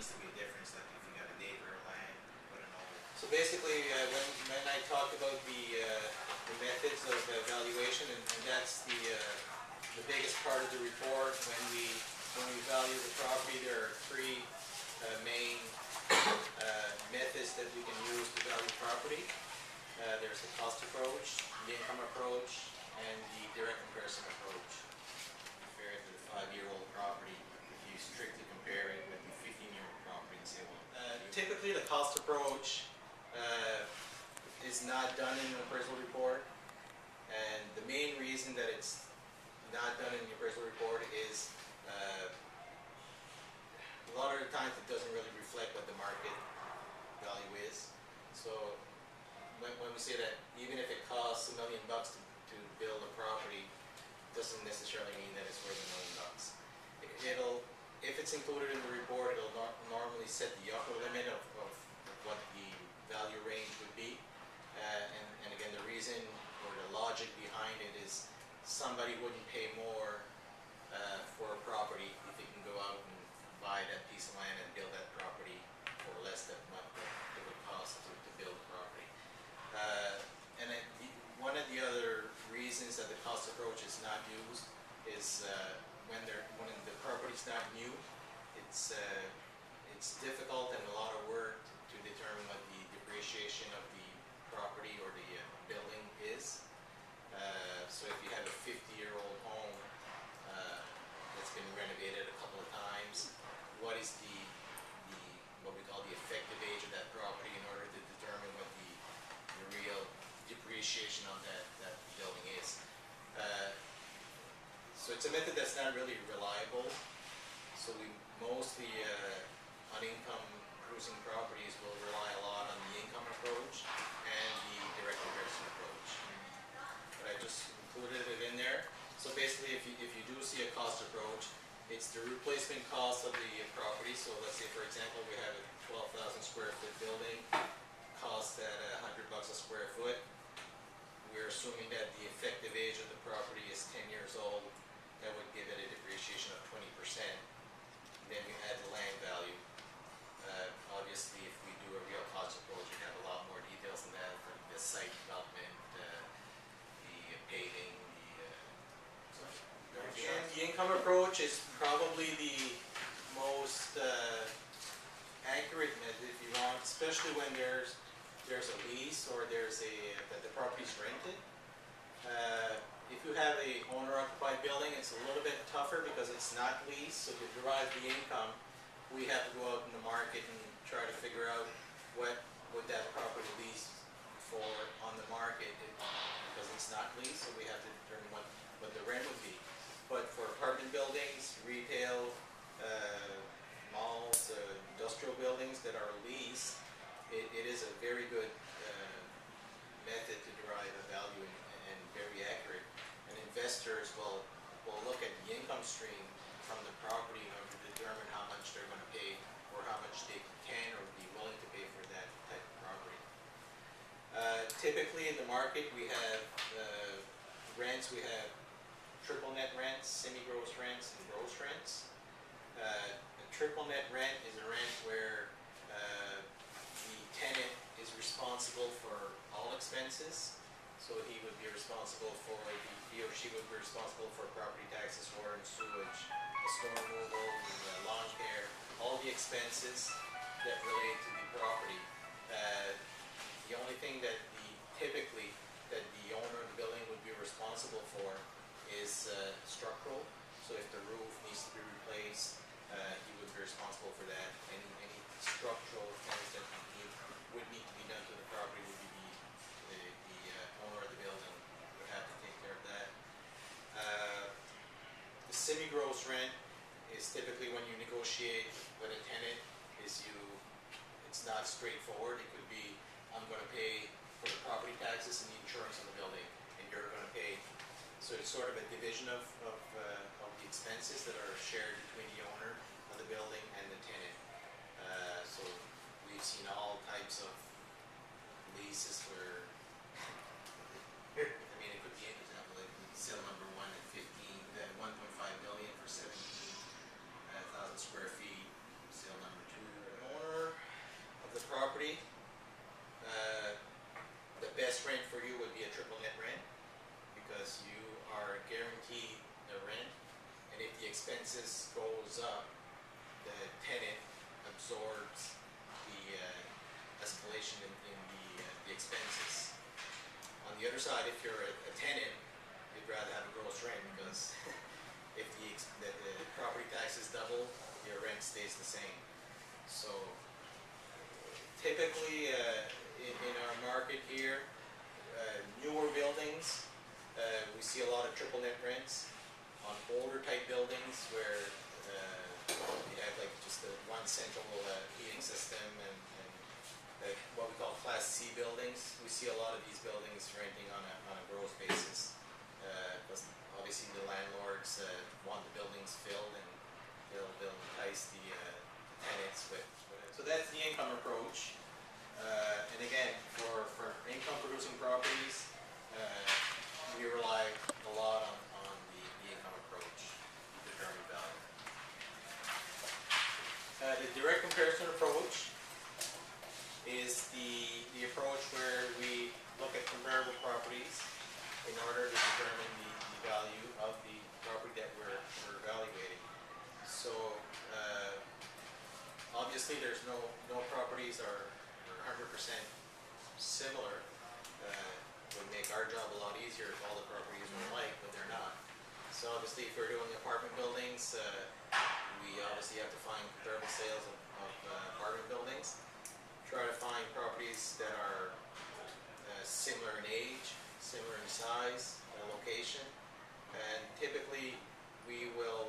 needs to be a difference, like if you got an acre of land, put an old. So basically, when I talked about the methods of evaluation, and that's the biggest part of the report, when we value the property, there are three main methods that we can use to value property. There's the cost approach, the income approach, and the direct comparison approach. Compared to the 5-year-old property, if you strictly compare it with the 15-year-old property and say, well, typically the cost approach is not done in an appraisal report, and the main reason that it's not done in the appraisal report is a lot of the times it doesn't really reflect what the market value is. So when we say that even if it costs $1 million to build a property, doesn't necessarily mean that it's worth $1 million. If it's included in the report, it'll normally set the upper limit of what the value range would be. And again, the reason or the logic behind it is somebody wouldn't pay more for a property if they can go out and buy that piece of land and build that property for less than what it would cost to build a property. And then one of the other reasons that the cost approach is not used is when the property's not new, it's difficult and a lot of work to determine what the depreciation of the property or the building is. So if you have a 50-year-old home that's been renovated a couple of times, what is what we call the effective age of that property in order to determine what the real depreciation on that building is. So it's a method that's not really reliable. So we mostly on income producing properties will rely a lot on the income approach and the direct comparison approach. But I just included it in there. So basically, if you do see a cost approach, it's the replacement cost of the property. So let's say, for example, we have a 12,000 square foot building, cost at $100 a square foot. We're assuming that the effective age of the property is 10 years old. That would give it a depreciation of 20%. Then we add the land value. Obviously, if we do a real cost approach, we have a lot more details than that for the site development, the paving, the income approach is probably the most accurate method if you want, especially when there's a lease or that the property's rented. If you have a owner-occupied building, it's a little bit tougher because it's not leased. So to derive the income, we have to go out in the market and try to figure out what would that property lease for on the market because it's not leased. So we have to determine what the rent would be. But for apartment buildings, retail, malls, industrial buildings that are leased, it is a very good method to derive a value and very accurate. And investors will look at the income stream from the property in order to determine how much they're going to pay or how much they can or be willing to pay for that type of property. Typically in the market we have rents, we have triple net rents, semi-gross rents, and gross rents. A triple net rent is a rent where the tenant is responsible for all expenses. So he would be responsible for, he or she would be responsible for property taxes, water and sewage, snow removal, lawn care, all the expenses that relate to the property. The only thing that typically the owner of the building would be responsible for is structural. So if the roof needs to be replaced, he would be responsible for that. Any structural things that would need to be done to the property would be the owner of the building would have to take care of that. The semi-gross rent is typically when you negotiate with a tenant. It's not straightforward. It could be, I'm going to pay for the property taxes and the insurance on the building, and you're going to pay. So it's sort of a division of the expenses that are shared between the owner of the building and the tenant. So we've seen all types of leases where, it could be an example, like sale number 1 at 15, then 1.5 million for 17,000 square feet. Sale number 2 expenses goes up, the tenant absorbs the escalation in the expenses. On the other side, if you're a tenant, you'd rather have a gross rent, because if the property taxes double, your rent stays the same. So typically, in our market here, newer buildings, we see a lot of triple net rents. On older type buildings where you have like just one central heating system and what we call Class C buildings, we see a lot of these buildings renting on a gross basis. Because obviously the landlords want the buildings filled, and they'll entice the tenants with it. So that's the income approach. And again, for income producing properties, we rely a lot on the income approach to determine value. The direct comparison approach is the approach where we look at comparable properties in order to determine the value of the property that we're evaluating. So obviously there's no properties are 100% similar. Would make our job a lot easier if all the properties were alike, but they're not. So obviously if we're doing apartment buildings, we obviously have to find comparable sales of apartment buildings. Try to find properties that are similar in age, similar in size, location, and typically we will